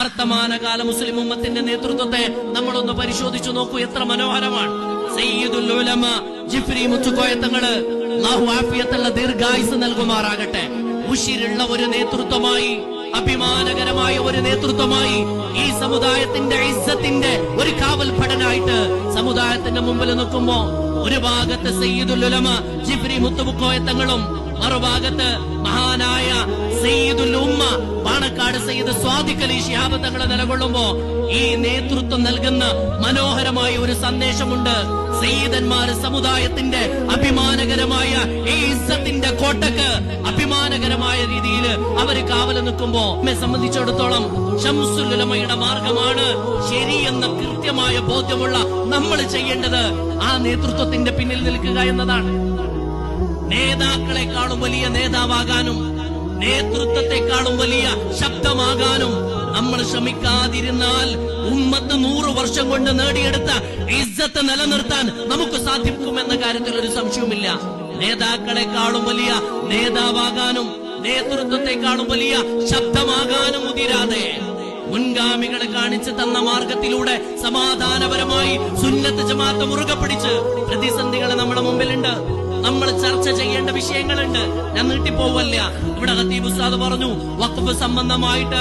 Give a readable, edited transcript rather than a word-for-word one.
വർത്തമാനകാല മുസ്ലിം ഉമ്മത്തിന്റെ നേതൃത്വത്തെ നമ്മളൊന്ന് പരിശോധിച്ചു നോക്കൂ. എത്ര മനോഹരമാണ്. സയ്യിദുൽ ഉലമ ജിഫ്രി മുത്തുക്കോയ തങ്ങള് അല്ലാഹു ആഫിയത്തുള്ള ദീർഘായുസ് നൽകുമാറാകട്ടെ. ഉശിരുള്ള ഒരു നേതൃത്വമായി, അഭിമാനകരമായ ഒരു നേതൃത്വമായി, ഈ സമുദായത്തിന്റെ ഇസ്സത്തിന്റെ ഒരു കാവൽഭടനായിട്ട് സമുദായത്തിന്റെ മുമ്പിൽ നിൽക്കുമ്പോ ഒരു ഭാഗത്ത് സയ്യിദുൽ ഉലമ ജിഫ്രി മുത്തുക്കോയ തങ്ങളും മറുഭാഗത്ത് മഹാനായ സയ്യിദുൽ ഉമ്മ പാണക്കാട് സയ്യിദ് സ്വാദിഖ് അലി ശിഹാബ് തങ്ങൾ നിലകൊള്ളുമ്പോ ഈ നേതൃത്വം നൽകുന്ന മനോഹരമായ ഒരു സന്ദേശമുണ്ട്. സയ്യിദന്മാര് സമുദായത്തിന്റെ അഭിമാനകരമായ ഈ ഇസ്സത്തിന്റെ കോട്ടക്ക് അഭിമാനകരമായ രീതിയിൽ അവര് കാവല് നിൽക്കുമ്പോ നമ്മെ സംബന്ധിച്ചിടത്തോളം ശംസുൽ ഉലമയുടെ മാർഗമാണ് ശരിയെന്ന കൃത്യമായ ബോധ്യമുള്ള നമ്മൾ ചെയ്യേണ്ടത് ആ നേതൃത്വത്തിന്റെ പിന്നിൽ നിൽക്കുക എന്നതാണ്. നേതാക്കളെക്കാളും വലിയ നേതാവാകാനും നേതൃത്വത്തെക്കാളും വലിയ ശബ്ദമാകാനും നമ്മൾ ശ്രമിക്കാതിരുന്നാൽ ഉമ്മത്ത് 100 വർഷം കൊണ്ട് നേടിയെടുത്ത ഇസ്സത്ത് നിലനിർത്താൻ നമുക്ക് സാധിക്കുമെന്ന കാര്യത്തിൽ ഒരു സംശയവുമില്ല. നേതാക്കളെക്കാളും വലിയ നേതാവാകാനും നേതൃത്വത്തെക്കാളും വലിയ ശബ്ദമാകാനും മുതിരാതെ മുൻഗാമികളെ കാണിച്ചു തന്ന മാർഗത്തിലൂടെ സമാധാനപരമായി സുന്നത്ത് ജമാഅത്ത് മുറുകെ പിടിച്ച് പ്രതിസന്ധികൾ നമ്മുടെ മുമ്പിലുണ്ട്. നമ്മൾ ചർച്ച ചെയ്യേണ്ട വിഷയങ്ങളുണ്ട്. ഞാൻ നീട്ടിപ്പോവല്ല. ഇവിടെ ഖതീബ് ഉസ്താദ് പറഞ്ഞു വഖഫ് സംബന്ധമായിട്ട്